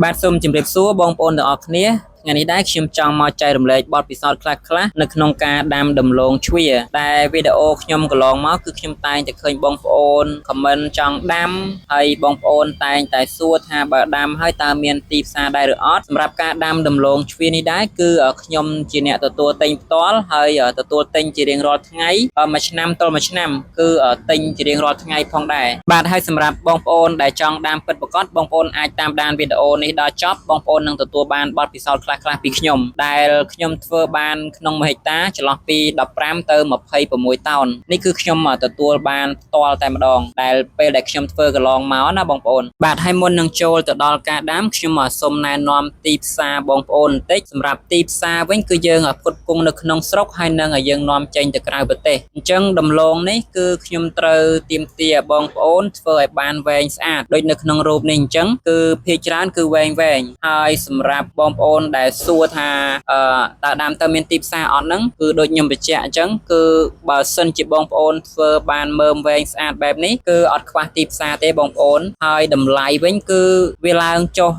បាទសូមជម្រាបសួរបងប្អូនទាំងអស់គ្នាថ្ងៃនេះដែរខ្ញុំចង់មកចែករំលែកបទពិសោធន៍ខ្លះៗនៅក្នុងការដាំដំឡូងជ្វាតែវីដេអូខ្ញុំកន្លងមកគឺខ្ញុំតែងតែឃើញបងប្អូនខមមិនចង់ដាំហើយបងប្អូនតែងតែសួរថាបើដាំហើយតើមានទីផ្សារដែរឬអត់សម្រាប់ការដាំដំឡូងជ្វានេះដែរគឺខ្ញុំជាអ្នកទទួលទិញផ្ទាល់ហើយទទួលទិញជារៀងរាល់ថ្ងៃមួយឆ្នាំទល់មួយឆ្នាំគឺទិញជារៀងរាល់ថ្ងៃផងដែរបាទហើយសម្រាប់បងប្អូនដែលចង់ដាំពិតប្រាកដបងប្អូនអាចតាមដានវីដេអូនេះដល់ចប់បងប្អូននឹងទទួលបានបទពិសោធន៍ខ្លះពីខ្ញុំដែលខ្ញុំធ្វើបានក្នុង1ហិកតាចន្លោះពី15ទៅ26តោននេះគឺខ្ញុំទទួលបានផ្ទាល់តែម្ដងដែលពេលដែលខ្ញុំធ្វើកន្លងមកណាបងប្អូនបាទហើយមុននឹងចូលទៅដល់ការដាំខ្ញុំសូមណែនាំទីផ្សារបងប្អូនបន្តិចសម្រាប់ទីផ្សារវិញគឺយើងផ្គត់ផ្គង់នៅក្នុងស្រុកហើយនឹងយើងនាំចេញទៅក្រៅប្រទេសអញ្ចឹងដំឡូងនេះគឺខ្ញុំត្រូវទាមទារបងប្អូនធ្វើឲ្យបានវែងស្អាតដូចនៅក្នុងរូបនេះអញ្ចឹងគឺភាគច្រើនគឺវែងហើយសម្រាប់បងប្អូនដែលសួរថាតើដាំទៅមានទីផ្សារអត់ហ្នឹងគឺដូចខ្ញុំបញ្ជាក់អញ្ចឹងគឺបើសិនជាបងប្អូនធ្វើបានមើមវែងស្អាតបែបនេះគឺអត់ខ្វះទីផ្សារទេបងប្អូនហើយតម្លៃវិញគឺវាឡើងចុះ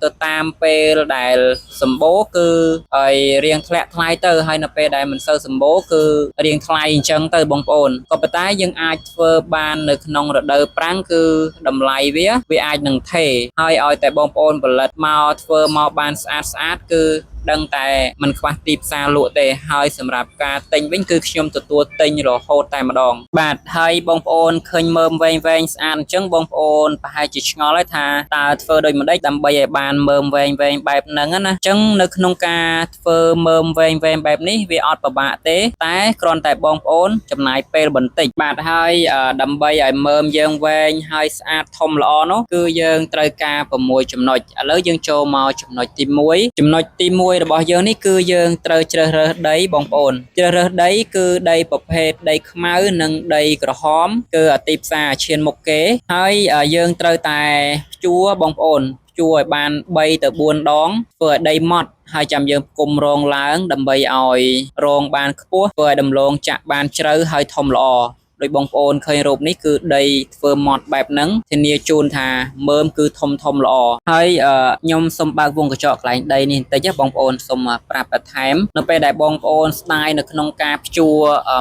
ទៅតាមពេលដែលសម្បូរគឺឲ្យរៀងធ្លាក់ថ្លៃទៅហើយនៅពេលដែលមិនសូវសម្បូរគឺរៀងថ្លៃអញ្ចឹងទៅបងប្អូនក៏ប៉ុន្តែយើងអាចធ្វើបាននៅក្នុងរដូវប្រាំងគឺតម្លៃវាអាចនឹងថេរហើយឲ្យតែបងប្អូនផលិតមកធ្វើមកបានស្អាតគឺដឹងតែมันខ្វះទីផ្សារលក់ទេហើយសម្រាប់ការទិញវិញគឺខ្ញុំទទួលទិញរហូតតែម្ដងបាទហើយបងប្អូនឃើញមើមវែងស្អាតអញ្ចឹងបងប្អូនប្រហែលជាឆ្ងល់ហើយថាតើធ្វើដូចម្ដេចដើម្បីឲ្យបានមើមវែងបែបហ្នឹងណាអញ្ចឹងនៅក្នុងការធ្វើមើមវែងបែបនេះវាអត់ពិបាកទេតែគ្រាន់តែបងប្អូនចំណាយពេលបន្តិចបាទហើយដើម្បីឲ្យមើមយើងវែងហើយស្អាតធំល្អនោះគឺយើងត្រូវការ6ចំណុចឥឡូវយើងចូលមកចំណុចទី1របស់យើងនេះគឺយើងត្រូវជ្រើសរើសដីបងប្អូនជ្រើសរើសដីគឺដីប្រភេទដីខ្មៅនិងដីក្រហមគឺទីផ្សារឈានមុខគេហើយយើងត្រូវតែភ្ជួរបងប្អូនភ្ជួរឲ្យបាន3ទៅ4ដងធ្វើឲ្យដីម៉ត់ហើយចាំយើងផ្គុំរងឡើងដើម្បីឲ្យរងបានខ្ពស់ធ្វើឲ្យដំឡូងចាក់បានជ្រៅហើយធំល្អដោយបងប្អូនឃើញរូបនេះគឺដីធ្វើម៉ត់បែបហ្នឹងធានាជូនថាមើមគឺធំល្អហើយខ្ញុំសូមបើកវងកញ្ចក់កន្លែងដីនេះបន្តិចបងប្អូនសូមប្រាប់បន្ថែមនៅពេលដែលបងប្អូនស្ដាយនៅក្នុងការភ្ជួរ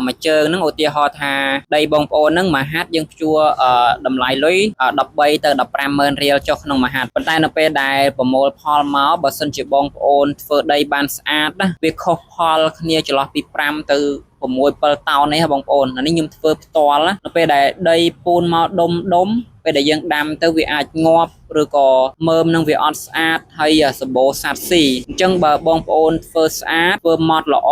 មួយជើងហ្នឹងឧទាហរណ៍ថាដីបងប្អូនហ្នឹងមួយហាត់យើងភ្ជួរតម្លៃលុយ13ទៅ15ម៉ឺនរៀលចុះក្នុងមួយហាត់ប៉ុន្តែនៅពេលដែលប្រមូលផលមកបើសិនជាបងប្អូនធ្វើដីបានស្អាតណាវាខុសផលគ្នាចន្លោះពី5ទៅ6 7តោននេះបងប្អូនអានេះខ្ញុំធ្វើផ្ទាល់នៅពេលដែលដីពូនមកដុំពេលដែលយើងដាំទៅវាអាចងាប់ឬក៏មើមនឹងវាអត់ស្អាតហើយសម្បូរសត្វស៊ីអញ្ចឹងបើបងប្អូនធ្វើស្អាតធ្វើម៉ត់ល្អ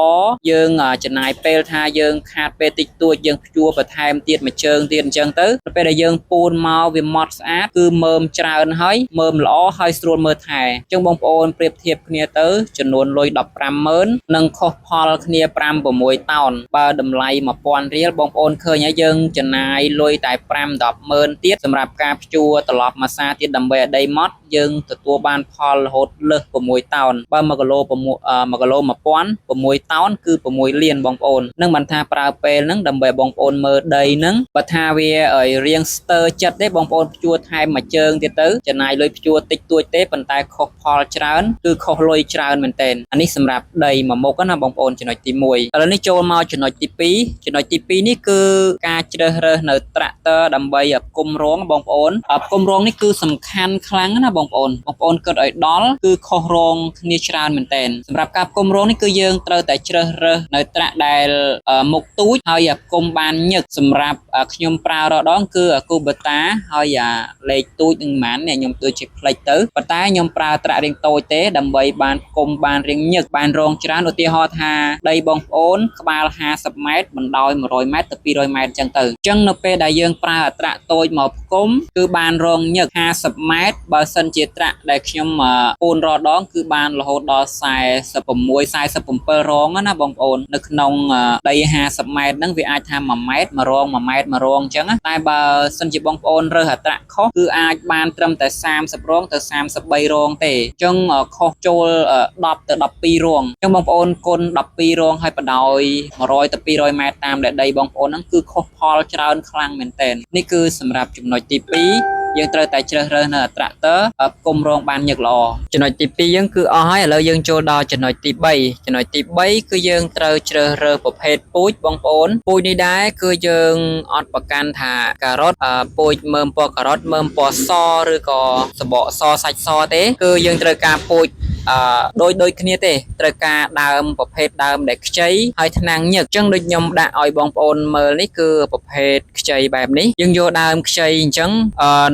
យើងចំណាយពេលថាយើងខាតពេលតិចតួចយើងភ្ជួរបន្ថែមទៀតមួយជើងទៀតអញ្ចឹងទៅពេលដែលយើងពូនមកវាម៉ត់ស្អាតគឺមើមច្រើនហើយមើមល្អហើយស្រួលមើលថែអញ្ចឹងបងប្អូនប្រៀបធៀបគ្នាទៅចំនួនលុយ15ម៉ឺននិងខុសផលគ្នា5 6តោនបើតម្លៃ1000រៀលបងប្អូនឃើញហើយយើងចំណាយលុយតែ5 10ម៉ឺនទៀតសម្រាប់ការភ្ជួរត្រឡប់មកសាទៀតដើម្បីឲ្យដីម៉ត់យើងទទួលបានផលរហូតលើស6តោនបើ1គីឡូ1000 6តោនគឺ6លានបងប្អូននឹងមិនថាប្រើពេលហ្នឹងដើម្បីបងប្អូនមើលដីហ្នឹងបើថាវាឲ្យរៀងស្ទើរចិត្តទេបងប្អូនភ្ជួរថែមមួយជើងទៀតទៅចំណាយលុយភ្ជួរតិចតួចទេប៉ុន្តែខុសផលច្រើនគឺខុសលុយច្រើនមែនទែនអានេះសម្រាប់ដីមួយមុខណាបងប្អូនចំណុចទី1ឥឡូវនេះចូលមកចំណុចទី2ចំណុចទី2នេះគឺការជ្រើសរើសនៅត្រាក់ទ័រដើម្បីផ្គុំរងបងប្អូនផ្គុំរងនេះគឺសំខាន់ខ្លាំងណាបងប្អូនគិតឲ្យដល់គឺខុសរងគ្នាច្រើនមែនទែនសម្រាប់ការផ្គុំរងនេះគឺយើងត្រូវតែជ្រើសរើសនៅត្រាក់ដែលមុខទូចហើយផ្គុំបានញឹកសម្រាប់ខ្ញុំប្រើរដងគឺគូបតាហើយលេខទូចនឹងប៉ុន្មានខ្ញុំដូចជាផ្លេចទៅប៉ុន្តែខ្ញុំប្រើត្រាក់រៀងតូចទេដើម្បីបានផ្គុំបានរៀងញឹកបានរងច្រើនឧទាហរណ៍ថាដីបងប្អូនក្បាល50ម៉ែត្របណ្ដោយ100ម៉ែត្រទៅ200ម៉ែត្រអញ្ចឹងទៅអញ្ចឹងនៅពេលដែលយើងប្រើត្រាក់តូចមកផ្គុំគឺបានរងញឹក50ម៉ែត្របើសិនជាត្រាក់ដែលខ្ញុំពូនរដងគឺបានរហូតដល់46 47រងណាបងប្អូននៅក្នុងដី50ម៉ែត្រហ្នឹងវាអាចថា1ម៉ែត្រ1រង1ម៉ែត្រ1រងអញ្ចឹងតែបើសិនជាបងប្អូនរើសត្រាក់ខុសគឺអាចបានត្រឹមតែ30រងទៅ33រងទេអញ្ចឹងខុសចូល10ទៅ12រងអញ្ចឹងបងប្អូនគុណ12រងហើយបដោយ100ទៅ200ម៉ែត្រតាមដែលដីបងប្អូនហ្នឹងគឺខុសផលច្រើនខ្លាំងមែនទែននេះគឺសម្រាប់ចំណុចទី2 យើងត្រូវតែជ្រើសរើសនៅ tractor គុំរងបានញឹកល្អចំណុចទី2យើងគឺអស់ហើយឥឡូវយើងចូលដល់ចំណុចទី3ចំណុចទី3គឺយើងត្រូវជ្រើសរើសប្រភេទពូជបងប្អូនពូជនេះដែរគឺយើងអត់ប្រកាន់ថាការ៉ុតពូជមើមពណ៌ការ៉ុតមើមពណ៌សឬក៏សបកសសាច់សទេគឺយើងត្រូវការពូជដូចគ្នាទេត្រូវការដើមប្រភេទដើមដែលខ្ចីហើយថ្នាំងញឹកអញ្ចឹងដូចខ្ញុំដាក់ឲ្យបងប្អូនមើលនេះគឺប្រភេទខ្ចីបែបនេះយើងយកដើមខ្ចីអញ្ចឹង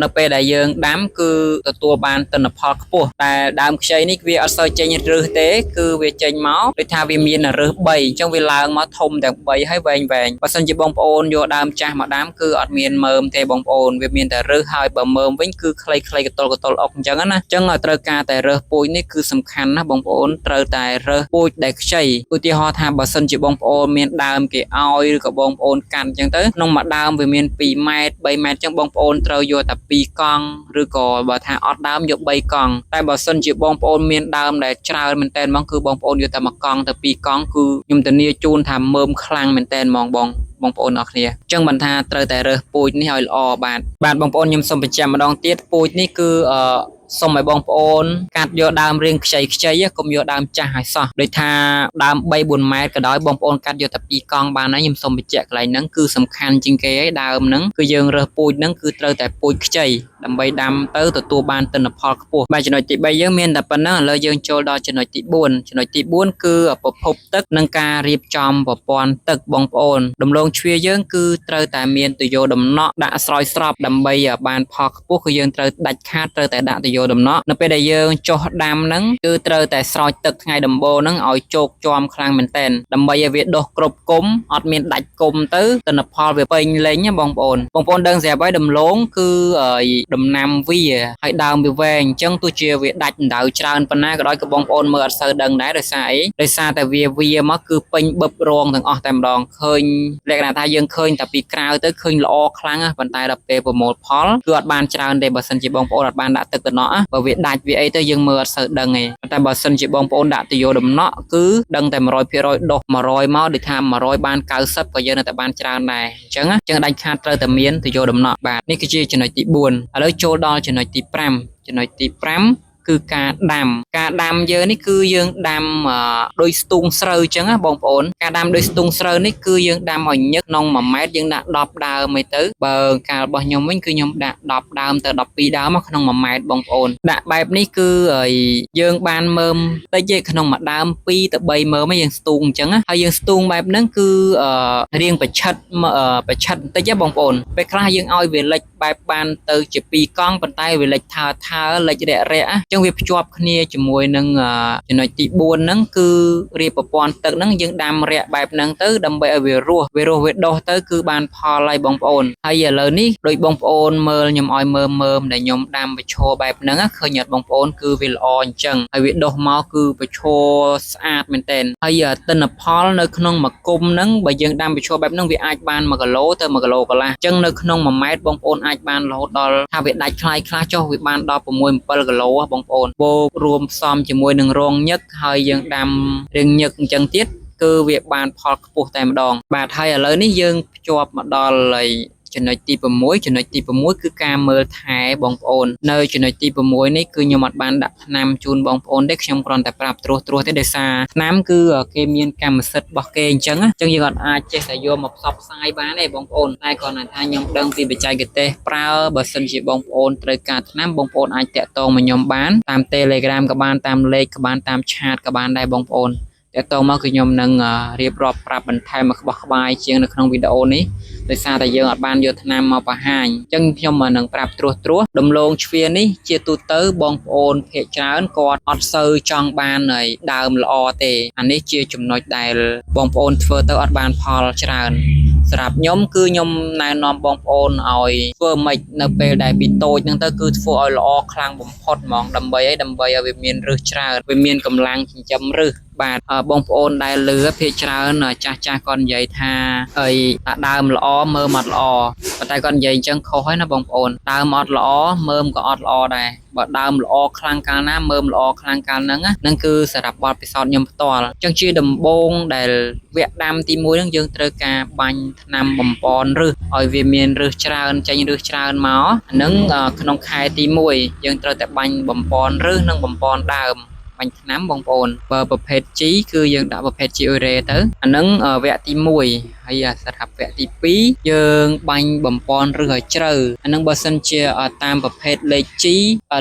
នៅពេលដែលយើងដាំគឺទទួលបានទិន្នផលខ្ពស់តែដើមខ្ចីនេះវាអត់សូវចេញឫសទេគឺវាចេញមកដូចថាវាមានឫស3អញ្ចឹងវាឡើងមកធំទាំង3ហើយវែងបើសិនជាបងប្អូនយកដើមចាស់មកដាំគឺអត់មានមើមទេបងប្អូនវាមានតែឫសហើយបើមើមវិញគឺខ្លីៗកតុលអុកអញ្ចឹងណាអញ្ចឹងត្រូវការតែរើសពូជនេះគឺសំខាន់ណាបងប្អូនត្រូវតែរើសពូជដែលខ្ចីឧទាហរណ៍ថាបើសិនជាបងប្អូនមានដើមគេឲ្យឬក៏បងប្អូនកាន់អញ្ចឹងទៅក្នុងមួយដើមវាមាន2ម៉ែត្រ3ម៉ែត្រអញ្ចឹងបងប្អូនត្រូវយកតែ2កង់ឬក៏បើថាអត់ដើមយក3កង់តែបើសិនជាបងប្អូនមានដើមដែលច្រើនមែនតើហ្មងគឺបងប្អូនយកតែ1កង់ទៅ2កង់គឺខ្ញុំធានាជូនថាមើមខ្លាំងមែនតើហ្មងបងប្អូនអរគ្នាអញ្ចឹងមិនថាត្រូវតែរើសពូជនេះឲ្យល្អបាទបងប្អូនខ្ញុំសូមបញ្ជាក់ម្ដងទៀតពូជនេះគឺសូមឲ្យបងប្អូនកាត់យកដើមរៀងខ្ចីកុំយកដើមចាស់ឲ្យសោះដូចថាដើម3-4ម៉ែត្រក៏ដោយបងប្អូនកាត់យកតែ2កង់បានហើយខ្ញុំសូមបញ្ជាក់កន្លែងហ្នឹងគឺសំខាន់ជាងគេហើយដើមហ្នឹងគឺយើងរើសពូជហ្នឹងគឺត្រូវតែពូជខ្ចីដើម្បីដាំទៅទទួលបានទិន្នផលខ្ពស់បាទចំណុចទី3យើងមានតែប៉ុណ្ណឹងឥឡូវយើងចូលដល់ចំណុចទី4ចំណុចទី4គឺប្រភពទឹកនិងការរៀបចំប្រព័ន្ធទឹកបងប្អូនដំឡូងជ្វាយើងគឺត្រូវតែមានទុយោដំណក់ដាក់ស្រោចស្រពដើម្បីបានផលខ្ពស់គឺយើងត្រូវដាច់ខាតត្រូវតែដាក់ទុយោដំណក់នៅពេលដែលយើងចុះដាំហ្នឹងគឺត្រូវតែស្រោចទឹកថ្ងៃដំបូងហ្នឹងឲ្យជោគជាំខ្លាំងមែនទែនដើម្បីឲ្យវាដុះគ្រប់គុម្ពអត់មានដាច់គុម្ពទៅទិន្នផលវាពេញលេញណាបងប្អូនដឹងស្រាប់ហើយដំឡូងគឺដំណាំវាហើយដើមវាវែងអញ្ចឹងទោះជាវាដាច់ដៅច្រើនប៉ុណ្ណាក៏ដោយក៏បងប្អូនមើលអត់សូវដឹងដែរដោយសារអីដោយសារតែវាមកគឺពេញបឹបរងទាំងអស់តែម្ដងឃើញលក្ខណៈថាយើងឃើញតែពីក្រៅទៅឃើញល្អខ្លាំងប៉ុន្តែដល់ពេលប្រមូលផលគឺអត់បានច្រើនទេបើសិនជាបងប្អូនអត់បានដាក់ទឹកដំណក់បើវាដាច់វាអីទៅយើងមើលអត់សូវដឹងទេតែបើសិនជាបងប្អូនដាក់ទុយោដំណក់គឺដឹងតែ 100% ដុះ100មកដូចថា100បាន90ក៏យើងនៅតែបានច្រើនដែរអញ្ចឹងដាច់ខាតត្រូវតែមានទុយោដំណក់បាទនេះគឺជាចំណុចទី4ឥឡូវចូលដល់ចំណុចទី5ចំណុចទី5គឺការដាំយើងនេះគឺយើងដាំដោយស្ទូងស្រូវអញ្ចឹងណាបងប្អូនការដាំដោយស្ទូងស្រូវនេះគឺយើងដាំឲ្យញឹកក្នុង1ម៉ែត្រយើងដាក់10ដើមឯទៅបើកាលរបស់ខ្ញុំវិញគឺខ្ញុំដាក់10ដើមទៅ12ដើមក្នុង1ម៉ែត្របងប្អូនដាក់បែបនេះគឺយើងបានមើមតិចទេក្នុងមួយដើម2ទៅ3មើមយើងស្ទូងអញ្ចឹងហើយយើងស្ទូងបែបហ្នឹងគឺរៀងប្រឆិតបន្តិចបងប្អូនពេលខ្លះយើងឲ្យវាលិចបែបបានទៅជា2កង់ប៉ុន្តែវាលិចថើលិចរាក់ចឹងវាភ្ជាប់គ្នាជាមួយនឹងចំណុចទី4ហ្នឹងគឺរៀបប្រព័ន្ធទឹកហ្នឹងយើងដាំរាក់បែបហ្នឹងទៅដើម្បីឲ្យវារស់វាដុះទៅគឺបានផលហើយបងប្អូនហើយឥឡូវនេះដូចបងប្អូនមើលខ្ញុំឲ្យមើមដែលខ្ញុំដាំប្រឈរបែបហ្នឹងឃើញអត់បងប្អូនគឺវាល្អអញ្ចឹងហើយវាដុះមកគឺប្រឈរស្អាតមែនទែនហើយទិន្នផលនៅក្នុងមួយគុម្ពហ្នឹងបើយើងដាំប្រឈរបែបហ្នឹងវាអាចបាន1គីឡូទៅ1គីឡូកន្លះអញ្ចឹងនៅក្នុង1ម៉ែត្របងប្អូនអាចបានរហូតដល់ថាវាដាច់ខ្លះចុះវាបានដល់6-7គីឡូបងប្អូនបូករួមផ្សំជាមួយនឹងរងញឹកហើយយើងដាំរៀងញឹកអញ្ចឹងទៀតគឺវាបានផលខ្ពស់តែម្ដងបាទហើយឥឡូវនេះយើងភ្ជាប់មកដល់ចំណុចទី6ចំណុចទី6គឺការមើលថែបងប្អូននៅចំណុចទី6នេះគឺខ្ញុំអត់បានដាក់ថ្នាំជូនបងប្អូនទេខ្ញុំគ្រាន់តែប្រាប់ត្រួសទេដោយសារថ្នាំគឺគេមានកម្មសិទ្ធិរបស់គេអញ្ចឹងយើងអត់អាចចេះតែយកមកផ្សព្វផ្សាយបានទេបងប្អូនតែគ្រាន់តែថាខ្ញុំដឹងពីបច្ចេកទេសប្រើបើសិនជាបងប្អូនត្រូវការថ្នាំបងប្អូនអាចតាក់ទងមកខ្ញុំបានតាម Telegram ក៏បានតាមលេខក៏បានតាមឆាតក៏បានដែរបងប្អូនតែតមកគឺខ្ញុំនឹងរៀបរាប់ប្រាប់បន្ថែមមកក្បោះក្បាយជាងនៅក្នុងវីដេអូនេះដោយសារតែយើងអត់បានយកថ្នាំមកបង្ហាញអញ្ចឹងខ្ញុំនឹងប្រាប់ត្រួសដំឡូងជ្វានេះជាទូទៅបងប្អូនភាគច្រើនគាត់អត់សូវចង់បានហើយដើមល្អទេអានេះជាចំណុចដែលបងប្អូនធ្វើទៅអត់បានផលច្រើនសម្រាប់ខ្ញុំគឺខ្ញុំណែនាំបងប្អូនឲ្យធ្វើម៉េចនៅពេលដែលពីតូចហ្នឹងទៅគឺធ្វើឲ្យល្អខ្លាំងបំផុតហ្មងដើម្បីឲ្យវាមានឫសច្រើនវាមានកម្លាំងចិញ្ចឹមឫស បាទបងប្អូនដែលលឺភាគច្រើនចាស់គាត់និយាយថាអីថាដើមល្អមើមអត់ល្អប៉ុន្តែគាត់និយាយអញ្ចឹងខុសហើយណាបងប្អូនដើមអត់ល្អមើមក៏អត់ល្អដែរបើដើមល្អខ្លាំងកាលណាមើមល្អខ្លាំងកាលហ្នឹងគឺសម្រាប់បទពិសោធន៍ខ្ញុំផ្ទាល់អញ្ចឹងជាដំបូងដែលវគ្គដាំទី1ហ្នឹងយើងត្រូវការបាញ់ថ្នាំបំពន់ឫសឲ្យវាមានឫសច្រើនចេញឫសច្រើនមកហ្នឹងក្នុងខែទី1យើងត្រូវតែបាញ់បំពន់ឫសនិងបំពន់ដើមបាញ់ថ្នាំបងប្អូនបើប្រភេទ G គឺយើងដាក់ប្រភេទ G Ure ទៅអាហ្នឹងវគ្គទី1ហើយសម្រាប់វគ្គទី2យើងបាញ់បំពន់ឬឲ្យជ្រៅអាហ្នឹងបើសិនជាតាមប្រភេទលេខ G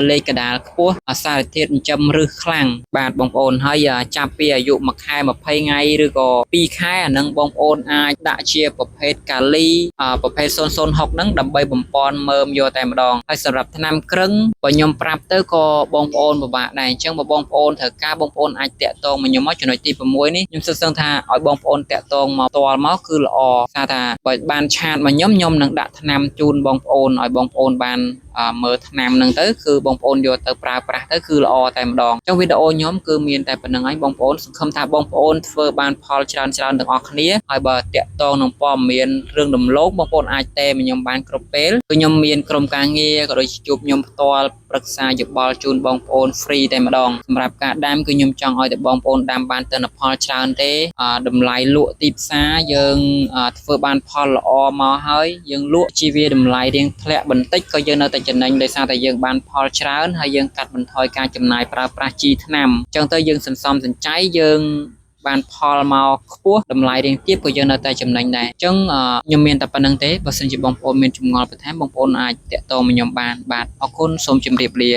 លេខកដាលខ្ពស់សារធាតុចិញ្ចឹមឬខ្លាំងបាទបងប្អូនហើយចាប់ពីអាយុ1ខែ20ថ្ងៃឬក៏2ខែអាហ្នឹងបងប្អូនអាចដាក់ជាប្រភេទកាលីប្រភេទ006ហ្នឹងដើម្បីបំពន់មើមយកតែម្ដងហើយសម្រាប់ថ្នាំក្រឹងបើខ្ញុំប្រាប់ទៅក៏បងប្អូនពិបាកដែរអញ្ចឹងបើបងប្អូនត្រូវការបងប្អូនអាចតាក់ទងមកខ្ញុំមកចំណុចទី6នេះខ្ញុំសឹងថាឲ្យបងប្អូនតាក់ទងមកផ្ទាល់មកគឺល្អថាបើបានឆាតមកខ្ញុំនឹងដាក់ថ្នាំជូនបងប្អូនឲ្យបងប្អូនបានមើលថ្នាំហ្នឹងទៅគឺបងប្អូនយកទៅប្រើប្រាស់ទៅគឺល្អតែម្ដងអញ្ចឹងវីដេអូខ្ញុំគឺមានតែប៉ុណ្្នឹងហើយបងប្អូនសង្ឃឹមថាបងប្អូនធ្វើបានផលច្រើនទាំងអស់គ្នាហើយបើតាក់ទងនឹងព័ត៌មានរឿងដំឡូងបងប្អូនអាចតែមកខ្ញុំបានគ្រប់ពេលគឺខ្ញុំមានក្រុមការងារក៏ដូចជួបខ្ញុំផ្ទាល់ប្រឹក្សាយោបល់ជូនបងប្អូន free តែម្ដងសម្រាប់ការដាំគឺខ្ញុំចង់ឲ្យតែបងប្អូនដាំបានទិន្នផលច្រើនទេតម្លៃលក់ទីផ្សារយើងធ្វើបានផលល្អមកហើយយើងលក់ជីវាតម្លៃរៀងធ្លាក់បន្តិចក៏យើងនៅតែចំណេញដោយសារតែយើងបានផលច្រើនហើយយើងកាត់បន្ថយការចំណាយប្រើប្រាស់ជីថ្នាំអញ្ចឹងទៅយើងសន្សំសំចៃយើងបានផលមកខ្ពស់តម្លៃរៀងទាបក៏យើងនៅតែចំណេញដែរអញ្ចឹងខ្ញុំមានតែប៉ុណ្្នឹងទេបើសិនជាបងប្អូនមានចម្ងល់បន្ថែមបងប្អូនអាចតាក់ទងមកខ្ញុំបានបាទអរគុណសូមជម្រាបលា